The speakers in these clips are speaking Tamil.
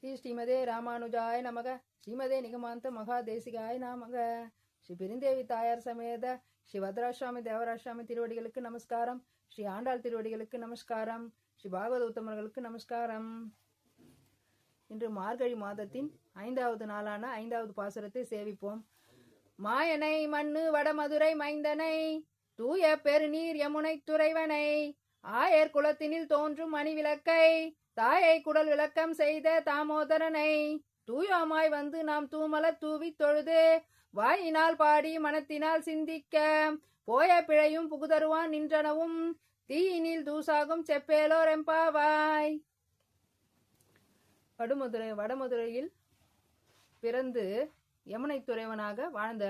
ஸ்ரீமதே ராமானுஜாய நமக. ஸ்ரீமதே நிகமாந்த மகாதேசிகாய நமக. ஸ்ரீ பெருந்தேவி தாயார் சமேத ஸ்ரீ பத்ராசுவாமி தேவராசுவாமி திருவடிகளுக்கு நமஸ்காரம். ஸ்ரீ ஆண்டாள் திருவடிகளுக்கு நமஸ்காரம். ஸ்ரீ பாகவத உத்தமர்களுக்கு நமஸ்காரம். இன்று மார்கழி மாதத்தின் 5வது நாளான 5வது பாசுரத்தை சேவிப்போம். மாயனை மண்ணு வடமதுரை மைந்தனை தூய பெருநீர் யமுனை துறைவனை ஆயர் குலத்தினில் தோன்றும் மணி விளக்கை தாயை குடல் விளக்கம் செய்த தாமோதரனை தூயோமாய் வந்து நாம் தூமலர் தூவி தொழுது வாயினால் பாடி மனத்தினால் சிந்திக்க போய பிழையும் புகுதருவான் நின்றனவும் தீயினில் தூசாகும் செப்பேலோர் எம்பாவாய். வடமதுரையில் பிறந்து யமுனை துறைவனாக வாழ்ந்த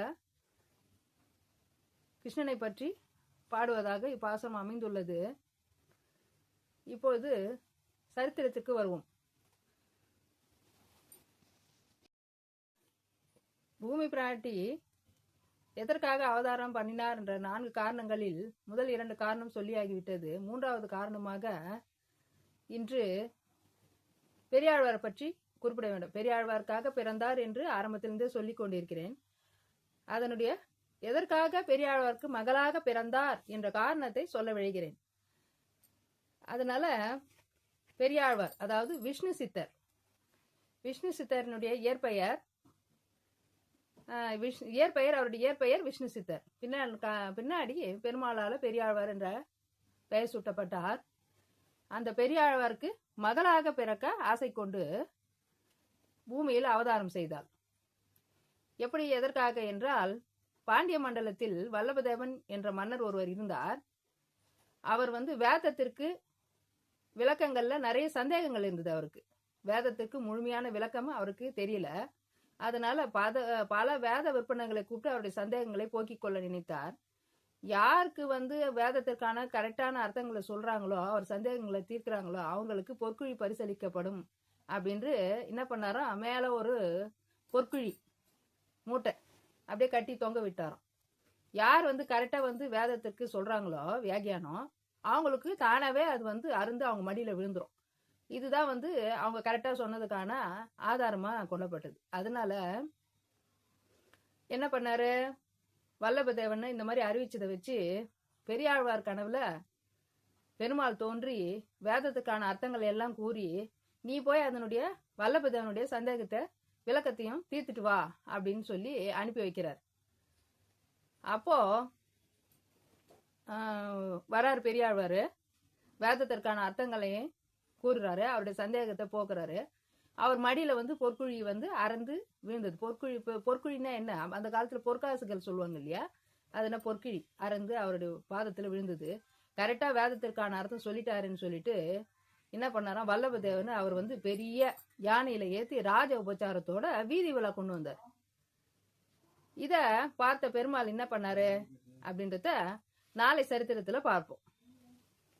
கிருஷ்ணனை பற்றி பாடுவதாக இப்பாசனம் அமைந்துள்ளது. இப்பொழுது சரித்திரத்துக்கு வருவோம். பூமி பிராட்டி எதற்காக அவதாரம் பண்ணினார் என்ற 4 காரணங்களில் முதல் 2 காரணம் சொல்லியாகிவிட்டது. 3வது காரணமாக இன்று பெரியாழ்வாரை பற்றி குறிப்பிட வேண்டும். பெரியாழ்வாருக்காக பிறந்தார் என்று ஆரம்பத்திலிருந்தே சொல்லிக் கொண்டிருக்கிறேன். அதனுடைய எதற்காக பெரியாழ்வாருக்கு மகளாக பிறந்தார் என்ற காரணத்தை சொல்ல விழைகிறேன். அதனால பெரியாழ்வார் அதாவது விஷ்ணு சித்தரினுடைய இயற்பெயர் அவருடைய இயற்பெயர் விஷ்ணு சித்தர். பின்னாடி பெருமாளால பெரியாழ்வார் என்ற பெயர் சூட்டப்பட்டார். அந்த பெரியாழ்வாருக்கு மகளாக பிறக்க ஆசை கொண்டு பூமியில் அவதாரம் செய்தார். எப்படி எதற்காக என்றால், பாண்டிய மண்டலத்தில் வல்லபதேவன் என்ற மன்னர் ஒருவர் இருந்தார். அவர் வேதத்திற்கு விளக்கங்கள்ல நிறைய சந்தேகங்கள் இருந்தது. அவருக்கு வேதத்துக்கு முழுமையான விளக்கம் அவருக்கு தெரியல. அதனால பல வேத விற்பனங்களை கூப்பிட்டு அவருடைய சந்தேகங்களை போக்கிக் கொள்ள நினைத்தார். யாருக்கு வேதத்திற்கான கரெக்டான அர்த்தங்களை சொல்றாங்களோ, அவர் சந்தேகங்களை தீர்க்கிறாங்களோ அவங்களுக்கு பொற்குழி பரிசளிக்கப்படும் அப்படின்னு என்ன பண்ணாராம், மேல ஒரு பொற்குழி மூட்டை அப்படியே கட்டி தொங்க விட்டாராம். யார் கரெக்டா வேதத்திற்கு சொல்றாங்களோ வியாகியானம், அவங்களுக்கு தானாவே அது அருந்து அவங்க மடியில விழுந்துரும். இதுதான் அவங்க கரெக்டா சொன்னதுக்கான ஆதாரமா கொள்ளப்பட்டது. அதனால என்ன பண்ணாரு, வல்லபதேவன் இந்த மாதிரி அறிவிச்சதை வச்சு பெரியாழ்வார் கனவுல பெருமாள் தோன்றி வேதத்துக்கான அர்த்தங்கள் எல்லாம் கூறி, நீ போய் அதனுடைய வல்லபதேவனுடைய சந்தேகத்தை விளக்கத்தையும் தீர்த்துட்டு வா அப்படின்னு சொல்லி அனுப்பி வைக்கிறார். அப்போ வராரு பெரியாழ்வாரு, வேதத்திற்கான அர்த்தங்களையும் கூறுறாரு, அவருடைய சந்தேகத்தை போக்குறாரு. அவர் மடியில பொற்குழி அறந்து விழுந்தது. பொற்குழின்னா என்ன, அந்த காலத்துல பொற்காசுகள் சொல்லுவாங்க இல்லையா, அதுனா பொற்குழி அறந்து அவருடைய பாதத்துல விழுந்தது. கரெக்டா வேதத்திற்கான அர்த்தம் சொல்லிட்டாருன்னு சொல்லிட்டு என்ன பண்ணாராம், வல்லபதேவன் அவர் பெரிய யானையில ஏத்தி ராஜ உபச்சாரத்தோட வீதி விழா கொண்டு வந்தார். இத பார்த்த பெருமாள் என்ன பண்ணாரு அப்படின்றத நாளை சரித்திரத்துல பார்ப்போம்.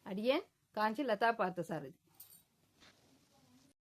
அடியேன் காஞ்சி லதா பார்த்தசாரதி.